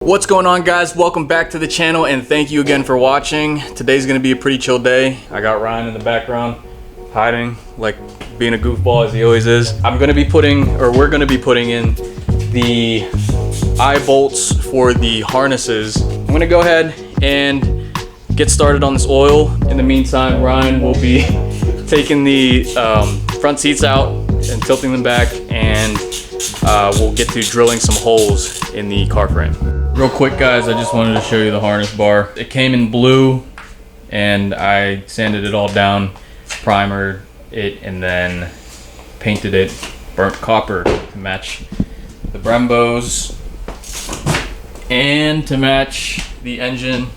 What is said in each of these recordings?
What's going on, guys? Welcome back to the channel and thank you again for watching. Today's gonna be a pretty chill day. I got Ryan in the background hiding like being a goofball as he always is. We're gonna be putting in the eye bolts for the harnesses. I'm gonna go ahead and get started on this oil. In the meantime, Ryan will be taking the front seats out and tilting them back, and we'll get to drilling some holes in the car frame. Real quick, guys, I just wanted to show you the harness bar. It came in blue and I sanded it all down, primered it, and then painted it burnt copper to match the Brembos and to match the engine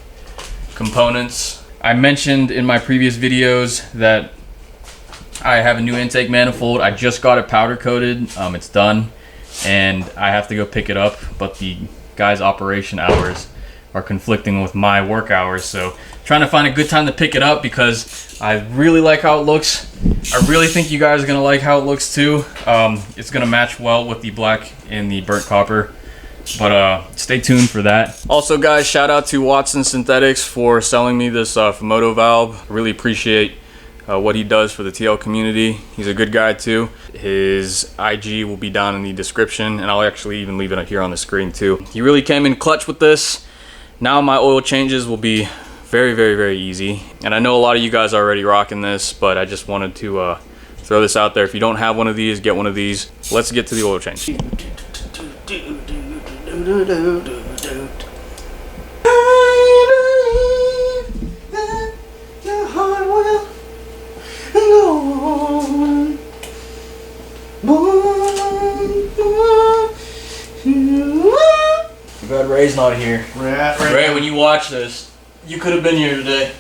components. I mentioned in my previous videos that I have a new intake manifold. I just got it powder coated. It's done and I have to go pick it up, but the guy's operation hours are conflicting with my work hours, so trying to find a good time to pick it up because I really like how it looks. I really think you guys are gonna like how it looks too. It's gonna match well with the black and the burnt copper, but stay tuned for that. Also, guys, shout out to Watson Synthetics for selling me this Fumoto valve. I really appreciate what he does for the TL community. He's a good guy too. His IG will be down in the description, and I'll actually even leave it up here on the screen too. He really came in clutch with this. Now my oil changes will be very, very, very easy. And I know a lot of you guys are already rocking this, but I just wanted to throw this out there. If you don't have one of these, get one of these. Let's get to the oil change. Glad Ray's not here. Ray, when you watch this, you could have been here today.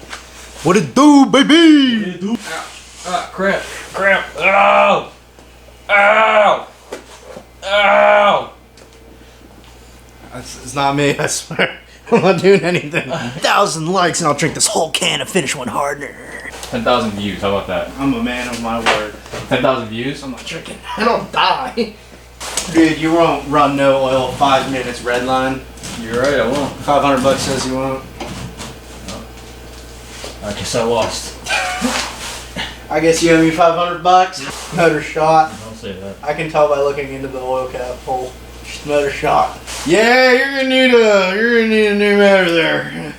What it do, baby? What it do? Ow. Ah, cramp. Cramp. Ow! Ow! Ow! It's not me, I swear. I'm not doing anything. 1,000 likes and I'll drink this whole can of Finish One Hardener. 10,000 views, how about that? I'm a man of my word. 10,000 views? I'm not drinking. I don't die. Dude, you won't run no oil 5 minutes red line. You're right, I won't. 500 bucks says you won't. I guess I lost. I guess you owe me 500 bucks. Motor shot. Don't say that. I can tell by looking into the oil cap hole. Just motor shot. Yeah, you're gonna need a new motor there.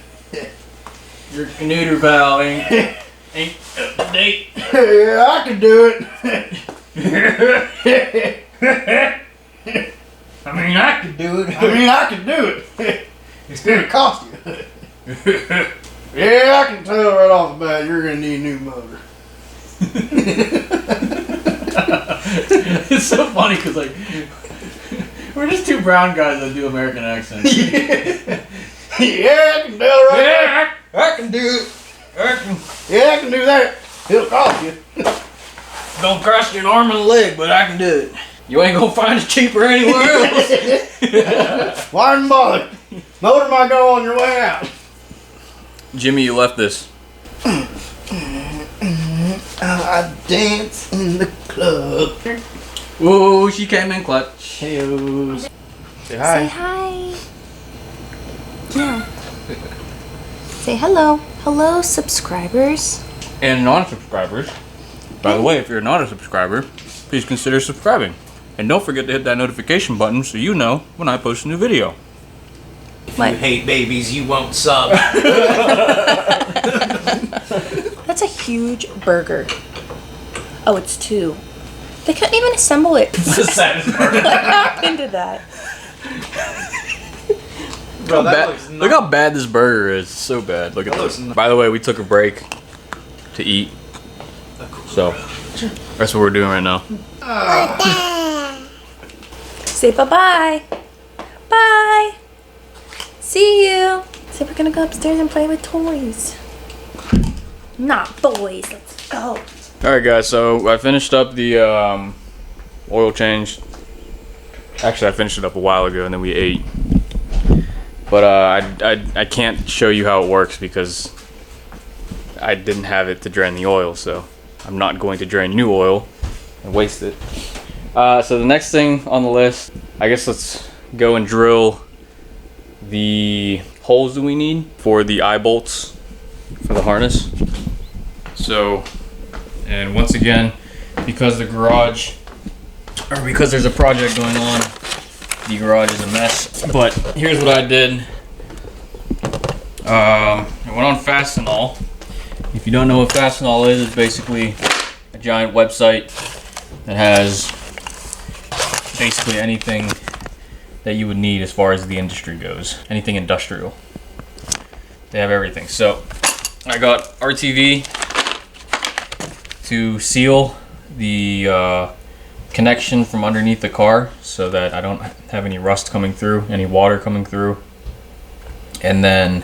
Your canoodler valve ain't up to date. Yeah, I can do it. I mean, I could do it. I can do it. It's gonna cost you. Yeah, I can tell right off the bat you're gonna need a new motor. It's so funny because like we're just two brown guys that do American accents. Yeah, I can tell right. Yeah, I can do it. I can do that. It'll cost you. Don't cross your arm and leg, but I can do it. You ain't gonna find it cheaper anywhere else. Why even bother? Motor might go on your way out. Jimmy, you left this. I dance in the club. Whoa, she came in clutch. Hey-o. Say hi. Say hi. Yeah. Say hello. Hello, subscribers. And non-subscribers. By the way, if you're not a subscriber, please consider subscribing. And don't forget to hit that notification button so you know when I post a new video. If you hate babies, you won't sub. That's a huge burger. Oh, it's 2. They couldn't even assemble it. It's the saddest part. What happened to that? Bro, Look how bad this burger is. It's so bad. Look at this. By the way, we took a break to eat. So, that's what we're doing right now. Say bye-bye. Bye. See you. So we're gonna go upstairs and play with toys. Not boys. Let's go. Alright, guys, so I finished up the oil change. Actually, I finished it up a while ago and then we ate. But I can't show you how it works because I didn't have it to drain the oil, so I'm not going to drain new oil and waste it. So the next thing on the list, I guess let's go and drill the holes that we need for the eye bolts for the harness. So, and once again, because the garage, or because there's a project going on, the garage is a mess. But here's what I did. I went on Fastenal. If you don't know what Fastenal is, it's basically a giant website that has basically anything that you would need as far as the industry goes. Anything industrial. They have everything. So I got RTV to seal the connection from underneath the car so that I don't have any rust coming through, any water coming through. And then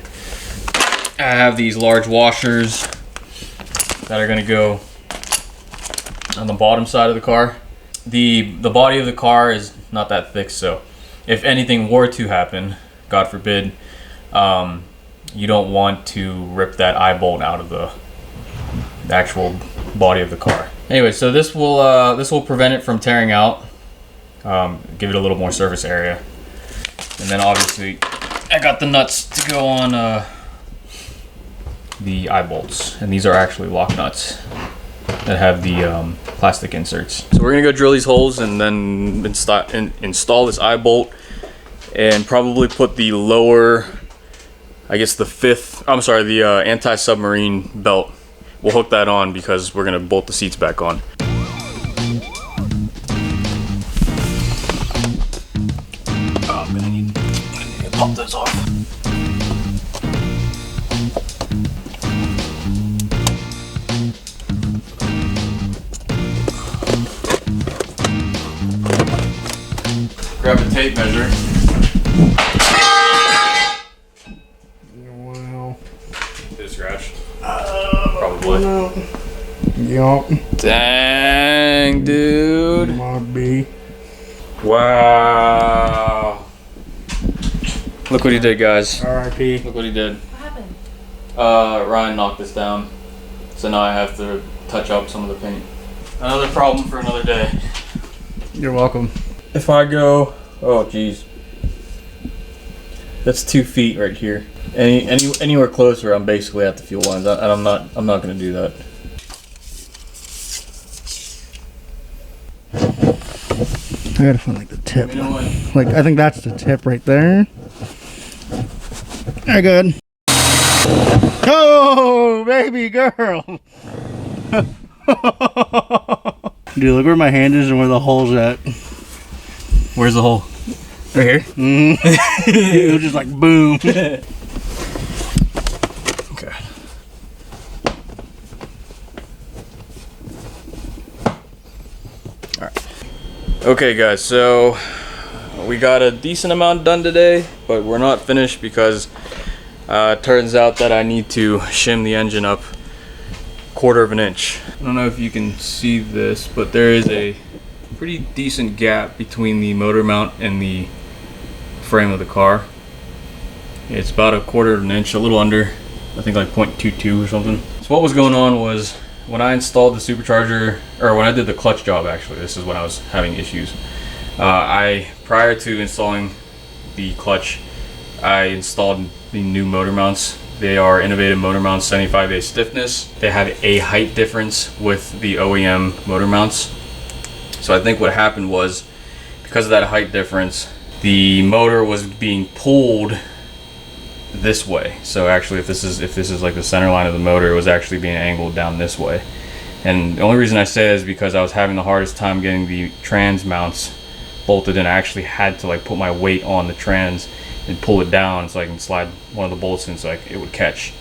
I have these large washers that are gonna go on the bottom side of the car. The body of the car is not that thick, so if anything were to happen, God forbid, you don't want to rip that eye bolt out of the actual body of the car. Anyway, so this will prevent it from tearing out, give it a little more surface area, and then obviously I got the nuts to go on the eye bolts, and these are actually lock nuts that have the plastic inserts. So we're gonna go drill these holes and then install this eye bolt, and probably put the lower, I guess the anti-submarine belt. We'll hook that on because we're gonna bolt the seats back on. Oh, I'm gonna need to pop those off. Grab a tape measure. Wow. Did it scratch? Probably. No. Yup. Dang, dude. Might be. Wow. Look what he did, guys. R.I.P. Look what he did. What happened? Ryan knocked this down. So now I have to touch up some of the paint. Another problem for another day. You're welcome. If I go, oh geez, that's 2 feet right here. Anywhere closer, I'm basically at the fuel lines, and I'm not gonna do that. I gotta find like the tip. You know what? Like I think that's the tip right there. Very good. Oh, baby girl. Dude, look where my hand is and where the hole's at. Where's the hole? Right here. It was just like boom. Okay. Alright. Okay guys, so we got a decent amount done today, but we're not finished because it turns out that I need to shim the engine up 1/4 of an inch. I don't know if you can see this, but there is a pretty decent gap between the motor mount and the frame of the car. It's about 1/4 of an inch, a little under, I think like 0.22 or something. So what was going on was when I installed the supercharger, or when I did the clutch job actually, this is when I was having issues. Prior to installing the clutch, I installed the new motor mounts. They are Innovative Motor Mounts 75A stiffness. They have a height difference with the OEM motor mounts. So I think what happened was, because of that height difference, the motor was being pulled this way. So actually, if this is like the center line of the motor, it was actually being angled down this way. And the only reason I say that is because I was having the hardest time getting the trans mounts bolted in. I actually had to like put my weight on the trans and pull it down so I can slide one of the bolts in so it would catch.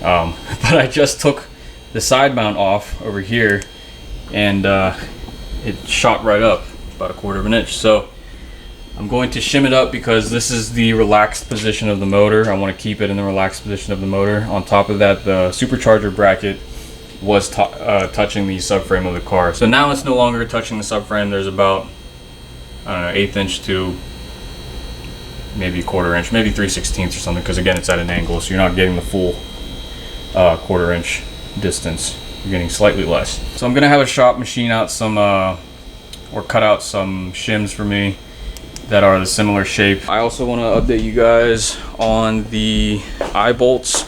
But I just took the side mount off over here, and it shot right up about 1/4 of an inch. So I'm going to shim it up because this is the relaxed position of the motor. I want to keep it in the relaxed position of the motor. On top of that, the supercharger bracket was touching the subframe of the car. So now it's no longer touching the subframe. There's about, I don't know, 1/8 inch to maybe 1/4 inch, maybe 3/16 or something, because again, it's at an angle, so you're not getting the full 1/4 inch distance. You're getting slightly less. So I'm gonna have a shop machine out some, or cut out some shims for me that are the similar shape. I also want to update you guys on the eye bolts.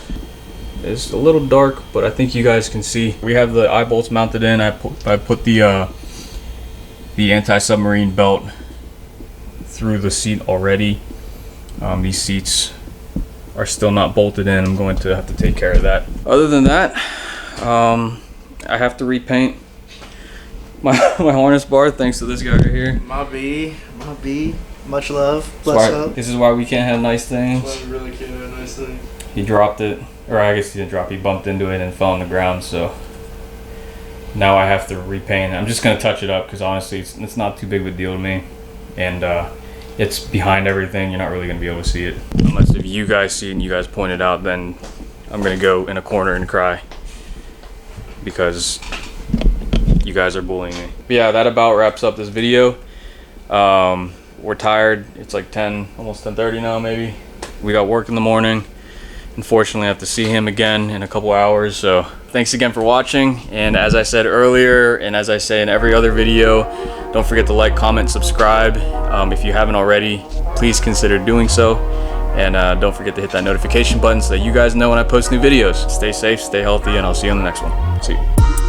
It's a little dark, but I think you guys can see. We have the eye bolts mounted in. I put the anti-submarine belt through the seat already. These seats are still not bolted in. I'm going to have to take care of that. Other than that, I have to repaint my harness bar thanks to this guy right here. My B, much love, bless up. This is why we can't have nice things. Why we really can't have nice things. He dropped it, or I guess he didn't drop, he bumped into it and fell on the ground, so now I have to repaint it. I'm just gonna touch it up because honestly it's not too big of a deal to me, and it's behind everything. You're not really gonna be able to see it unless if you guys see it and you guys point it out, then I'm gonna go in a corner and cry because you guys are bullying me. But yeah, that about wraps up this video. We're tired. It's like 10, almost 10:30 now maybe. We got work in the morning. Unfortunately, I have to see him again in a couple hours. So thanks again for watching. And as I said earlier, and as I say in every other video, don't forget to like, comment, subscribe. If you haven't already, please consider doing so. And don't forget to hit that notification button so that you guys know when I post new videos. Stay safe, stay healthy, and I'll see you on the next one. See you.